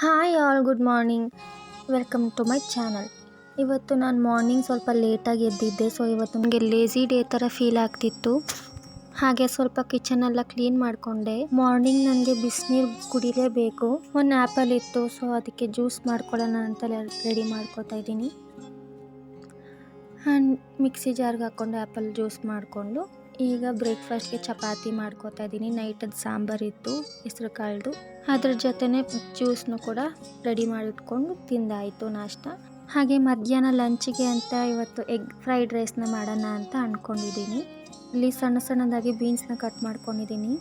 Hi all, good morning. Welcome to my channel. ಇವತ್ತು ನಾನು morning ಸ್ವಲ್ಪ ಲೇಟಾಗಿ ಎದ್ದಿದ್ದೆ. ಸೊ ಇವತ್ತು ನನಗೆ ಲೇಝಿ ಡೇ ಥರ ಫೀಲ್ ಆಗ್ತಿತ್ತು. ಹಾಗೆ ಸ್ವಲ್ಪ ಕಿಚನೆಲ್ಲ ಕ್ಲೀನ್ ಮಾಡಿಕೊಂಡೆ. ಮಾರ್ನಿಂಗ್ ನನಗೆ ಬಿಸಿನೀರು ಕುಡಿಲೇಬೇಕು. ಒಂದು ಆ್ಯಪಲ್ ಇತ್ತು, ಸೊ ಅದಕ್ಕೆ ಜ್ಯೂಸ್ ಮಾಡ್ಕೊಳ್ಳೋಣ ಅಂತ ರೆಡಿ ಮಾಡ್ಕೊತಾ ಇದ್ದೀನಿ. ಆ್ಯಂಡ್ ಮಿಕ್ಸಿ ಜಾರ್ಗೆ ಹಾಕ್ಕೊಂಡು ಆ್ಯಪಲ್ ಜ್ಯೂಸ್ ಮಾಡಿಕೊಂಡು ಈಗ ಬ್ರೇಕ್ಫಾಸ್ಟ್ಗೆ ಚಪಾತಿ ಮಾಡ್ಕೊತಾ ಇದ್ದೀನಿ. ನೈಟದ್ದು ಸಾಂಬಾರಿತ್ತು ಹೆಸ್ರು ಕಾಳ್ದು, ಅದ್ರ ಜೊತೆನೇ ಜ್ಯೂಸ್ನು ಕೂಡ ರೆಡಿ ಮಾಡಿಟ್ಕೊಂಡು ತಿಂದಾಯಿತು ನಾಷ್ಟ. ಹಾಗೆ ಮಧ್ಯಾಹ್ನ ಲಂಚಿಗೆ ಅಂತ ಇವತ್ತು ಎಗ್ ಫ್ರೈಡ್ ರೈಸ್ನ ಮಾಡೋಣ ಅಂತ ಅಂದ್ಕೊಂಡಿದ್ದೀನಿ. ಇಲ್ಲಿ ಸಣ್ಣ ಸಣ್ಣದಾಗಿ ಬೀನ್ಸ್ನ ಕಟ್ ಮಾಡ್ಕೊಂಡಿದ್ದೀನಿ.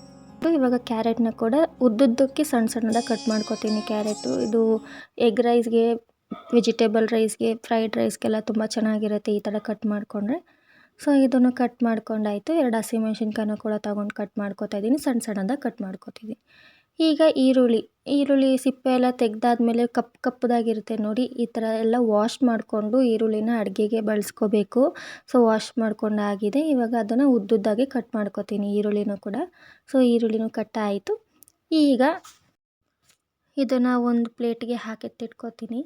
ಇವಾಗ ಕ್ಯಾರೆಟ್ನ ಕೂಡ ಉದ್ದುದ್ದಕ್ಕೆ ಸಣ್ಣ ಸಣ್ಣದಾಗಿ ಕಟ್ ಮಾಡ್ಕೊತೀನಿ. ಕ್ಯಾರೆಟು ಇದು ಎಗ್ ರೈಸ್ಗೆ, ವೆಜಿಟೇಬಲ್ ರೈಸ್ಗೆ, ಫ್ರೈಡ್ ರೈಸ್ಗೆಲ್ಲ ತುಂಬ ಚೆನ್ನಾಗಿರುತ್ತೆ ಈ ಥರ ಕಟ್ ಮಾಡಿಕೊಂಡ್ರೆ. ಸೊ ಇದನ್ನು ಕಟ್ ಮಾಡ್ಕೊಂಡಾಯಿತು. 2 ಹಸಿಮೆಣ್ಸಿನ್ಕಾಯಿನೂ ಕೂಡ ತೊಗೊಂಡು ಕಟ್ ಮಾಡ್ಕೊತಾ ಇದ್ದೀನಿ. ಸಣ್ಣ ಸಣ್ಣದಾಗಿ ಕಟ್ ಮಾಡ್ಕೊತೀನಿ. ಈಗ ಈರುಳ್ಳಿ ಸಿಪ್ಪೆ ಎಲ್ಲ ತೆಗೆದಾದ್ಮೇಲೆ ಕಪ್ಪದಾಗಿರುತ್ತೆ ನೋಡಿ, ಈ ಥರ ಎಲ್ಲ ವಾಶ್ ಮಾಡಿಕೊಂಡು ಈರುಳ್ಳಿನ ಅಡುಗೆಗೆ ಬಳಸ್ಕೋಬೇಕು. So wash ಮಾಡ್ಕೊಂಡಾಗಿದೆ. ಇವಾಗ ಅದನ್ನು ಉದ್ದುದ್ದಾಗಿ ಕಟ್ ಮಾಡ್ಕೊತೀನಿ ಈರುಳ್ಳಿನೂ ಕೂಡ. ಸೊ ಈರುಳ್ಳಿನೂ ಕಟ್ ಆಯಿತು. ಈಗ ಇದನ್ನು ಒಂದು ಪ್ಲೇಟ್ಗೆ ಹಾಕಿಟ್ಟಿಟ್ಕೋತೀನಿ.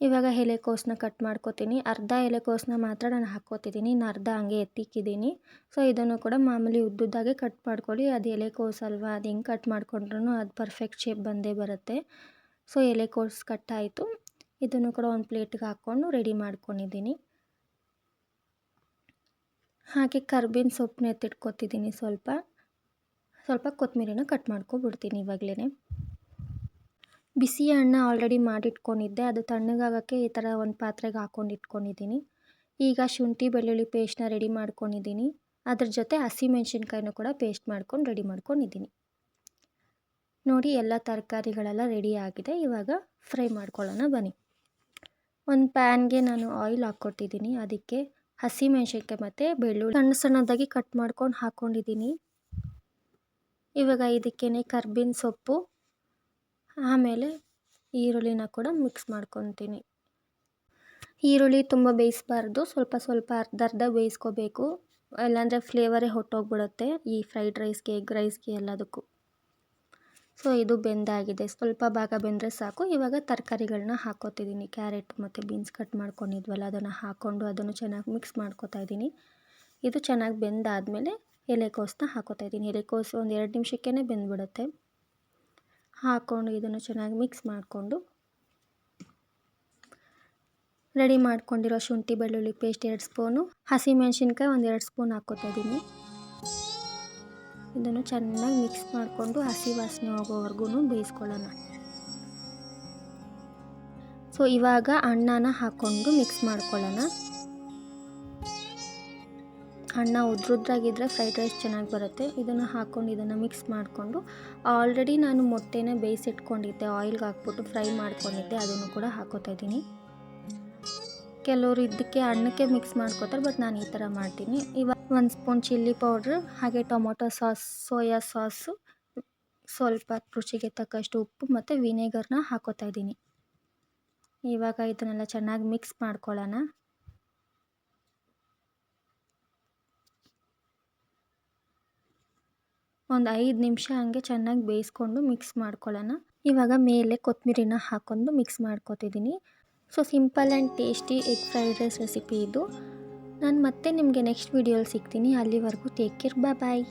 ಇವಾಗ ಎಲೆಕೋಸನ್ನ ಕಟ್ ಮಾಡ್ಕೊತೀನಿ. ಅರ್ಧ ಎಲೆಕೋಸನ್ನ ಮಾತ್ರ ನಾನು ಹಾಕ್ಕೋತಿದ್ದೀನಿ, ಇನ್ನು ಅರ್ಧ ಹಂಗೆ ಎತ್ತಿಕ್ಕಿದ್ದೀನಿ. ಸೊ ಇದನ್ನು ಕೂಡ ಮಾಮೂಲಿ ಉದ್ದುದ್ದಾಗೆ ಕಟ್ ಮಾಡ್ಕೊಳ್ಳಿ. ಅದು ಎಲೆಕೋಸು ಅಲ್ವಾ, ಅದು ಹೆಂಗೆ ಕಟ್ ಮಾಡ್ಕೊಂಡ್ರೂ ಅದು ಪರ್ಫೆಕ್ಟ್ ಶೇಪ್ ಬಂದೇ ಬರುತ್ತೆ. ಸೊ ಎಲೆಕೋಸು ಕಟ್ ಆಯಿತು. ಇದನ್ನು ಕೂಡ ಒಂದು ಪ್ಲೇಟ್ಗೆ ಹಾಕ್ಕೊಂಡು ರೆಡಿ ಮಾಡ್ಕೊಂಡಿದ್ದೀನಿ. ಹಾಗೆ ಕರ್ಬೇವಿನ ಸೊಪ್ಪನ್ನ ಎತ್ತಿಟ್ಕೊತಿದ್ದೀನಿ. ಸ್ವಲ್ಪ ಕೊತ್ತಂಬರಿನ ಕಟ್ ಮಾಡ್ಕೊಬಿಡ್ತೀನಿ ಇವಾಗಲೇ. ಬಿಸಿ ಅನ್ನ ಆಲ್ರೆಡಿ ಮಾಡಿಟ್ಕೊಂಡಿದ್ದೆ, ಅದು ತಣ್ಣಗಾಗೋಕ್ಕೆ ಈ ಥರ ಒಂದು ಪಾತ್ರೆಗೆ ಹಾಕ್ಕೊಂಡು ಇಟ್ಕೊಂಡಿದ್ದೀನಿ. ಈಗ ಶುಂಠಿ ಬೆಳ್ಳುಳ್ಳಿ ಪೇಸ್ಟ್ನ ರೆಡಿ ಮಾಡ್ಕೊಂಡಿದ್ದೀನಿ. ಅದ್ರ ಜೊತೆ ಹಸಿಮೆಣ್ಸಿನ್ಕಾಯಿನೂ ಕೂಡ ಪೇಸ್ಟ್ ಮಾಡ್ಕೊಂಡು ರೆಡಿ ಮಾಡ್ಕೊಂಡಿದ್ದೀನಿ. ನೋಡಿ, ಎಲ್ಲ ತರಕಾರಿಗಳೆಲ್ಲ ರೆಡಿ ಆಗಿದೆ. ಇವಾಗ ಫ್ರೈ ಮಾಡ್ಕೊಳ್ಳೋಣ ಬನ್ನಿ. ಒಂದು ಪ್ಯಾನ್ಗೆ ನಾನು ಆಯಿಲ್ ಹಾಕ್ಕೊಟ್ಟಿದ್ದೀನಿ. ಅದಕ್ಕೆ ಹಸಿಮೆಣ್ಸಿನ್ಕಾಯಿ ಮತ್ತು ಬೆಳ್ಳುಳ್ಳಿ ಸಣ್ಣ ಸಣ್ಣದಾಗಿ ಕಟ್ ಮಾಡ್ಕೊಂಡು ಹಾಕ್ಕೊಂಡಿದ್ದೀನಿ. ಇವಾಗ ಇದಕ್ಕೇ ಕರ್ಬೇವಿನ ಸೊಪ್ಪು, ಆಮೇಲೆ ಈರುಳ್ಳಿನ ಕೂಡ ಮಿಕ್ಸ್ ಮಾಡ್ಕೊತೀನಿ. ಈರುಳ್ಳಿ ತುಂಬ ಬೇಯಿಸಬಾರ್ದು, ಸ್ವಲ್ಪ ಅರ್ಧ ಬೇಯಿಸ್ಕೋಬೇಕು. ಇಲ್ಲಾಂದರೆ ಫ್ಲೇವರೇ ಹೊಟ್ಟೋಗ್ಬಿಡುತ್ತೆ ಈ ಫ್ರೈಡ್ ರೈಸ್ಗೆ, ಎಗ್ ರೈಸ್ಗೆ ಎಲ್ಲದಕ್ಕೂ. ಸೊ ಇದು ಬೆಂದಾಗಿದೆ, ಸ್ವಲ್ಪ ಭಾಗ ಬೆಂದರೆ ಸಾಕು. ಇವಾಗ ತರಕಾರಿಗಳನ್ನ ಹಾಕ್ಕೋತಿದ್ದೀನಿ. ಕ್ಯಾರೆಟ್ ಮತ್ತು ಬೀನ್ಸ್ ಕಟ್ ಮಾಡ್ಕೊಂಡಿದ್ವಲ್ಲ, ಅದನ್ನು ಹಾಕ್ಕೊಂಡು ಅದನ್ನು ಚೆನ್ನಾಗಿ ಮಿಕ್ಸ್ ಮಾಡ್ಕೊತಾ ಇದ್ದೀನಿ. ಇದು ಚೆನ್ನಾಗಿ ಬೆಂದಾದಮೇಲೆ ಎಲೆಕೋಸನ್ನ ಹಾಕ್ಕೋತಾ ಇದ್ದೀನಿ. ಎಲೆಕೋಸು ಒಂದು 2 ನಿಮಿಷಕ್ಕೇ ಬೆಂದ್ಬಿಡುತ್ತೆ. ಹಾಕ್ಕೊಂಡು ಇದನ್ನು ಚೆನ್ನಾಗಿ ಮಿಕ್ಸ್ ಮಾಡಿಕೊಂಡು ರೆಡಿ ಮಾಡ್ಕೊಂಡಿರೋ ಶುಂಠಿ ಬೆಳ್ಳುಳ್ಳಿ ಪೇಸ್ಟ್ 2 ಸ್ಪೂನು, ಹಸಿಮೆಣ್ಸಿನ್ಕಾಯಿ ಒಂದು 2 ಸ್ಪೂನ್ ಹಾಕ್ಕೋತಾ ಇದ್ದೀನಿ. ಇದನ್ನು ಚೆನ್ನಾಗಿ ಮಿಕ್ಸ್ ಮಾಡಿಕೊಂಡು ಹಸಿ ವಾಸನೆ ಹೋಗೋವರೆಗೂ ಬೇಯಿಸ್ಕೊಳ್ಳೋಣ. ಸೊ ಇವಾಗ ಅನ್ನನ ಹಾಕ್ಕೊಂಡು ಮಿಕ್ಸ್ ಮಾಡ್ಕೊಳ್ಳೋಣ. ಅನ್ನ ಉದ್ರುದ್ರಾಗಿದ್ದರೆ ಫ್ರೈಡ್ ರೈಸ್ ಚೆನ್ನಾಗಿ ಬರುತ್ತೆ. ಇದನ್ನು ಹಾಕ್ಕೊಂಡು ಇದನ್ನು ಮಿಕ್ಸ್ ಮಾಡಿಕೊಂಡು ಆಲ್ರೆಡಿ ನಾನು ಮೊಟ್ಟೆನ ಬೇಯಿಸಿಟ್ಕೊಂಡಿದ್ದೆ, ಆಯಿಲ್ಗೆ ಹಾಕ್ಬಿಟ್ಟು ಫ್ರೈ ಮಾಡ್ಕೊಂಡಿದ್ದೆ, ಅದನ್ನು ಕೂಡ ಹಾಕ್ಕೋತಾ ಇದ್ದೀನಿ. ಕೆಲವರು ಇದಕ್ಕೆ ಅನ್ನಕ್ಕೆ ಮಿಕ್ಸ್ ಮಾಡ್ಕೋತಾರೆ, ಬಟ್ ನಾನು ಈ ಥರ ಮಾಡ್ತೀನಿ. ಇವಾಗ 1 ಸ್ಪೂನ್ ಚಿಲ್ಲಿ ಪೌಡ್ರ್, ಹಾಗೆ ಟೊಮೊಟೊ ಸಾಸ್, ಸೋಯಾ ಸಾಸು, ಸ್ವಲ್ಪ ರುಚಿಗೆ ತಕ್ಕಷ್ಟು ಉಪ್ಪು ಮತ್ತು ವಿನೆಗರ್ನ ಹಾಕ್ಕೋತಾ ಇದ್ದೀನಿ. ಇವಾಗ ಇದನ್ನೆಲ್ಲ ಚೆನ್ನಾಗಿ ಮಿಕ್ಸ್ ಮಾಡ್ಕೊಳ್ಳೋಣ. ಒಂದು 5 ನಿಮಿಷ ಹಂಗೆ ಚೆನ್ನಾಗಿ ಬೇಯಿಸ್ಕೊಂಡು ಮಿಕ್ಸ್ ಮಾಡ್ಕೊಳ್ಳೋಣ. ಇವಾಗ ಮೇಲೆ ಕೊತ್ತಂಬರಿನ ಹಾಕ್ಕೊಂಡು ಮಿಕ್ಸ್ ಮಾಡ್ಕೊತಿದ್ದೀನಿ. So simple and tasty egg fried rice recipe ಇದು. ನಾನು ಮತ್ತೆ ನಿಮಗೆ ನೆಕ್ಸ್ಟ್ ವೀಡಿಯೋಲಿ ಸಿಗ್ತೀನಿ. ಅಲ್ಲಿವರೆಗೂ ಟೇಕ್ ಕೇರ್, ಬಾಯ್.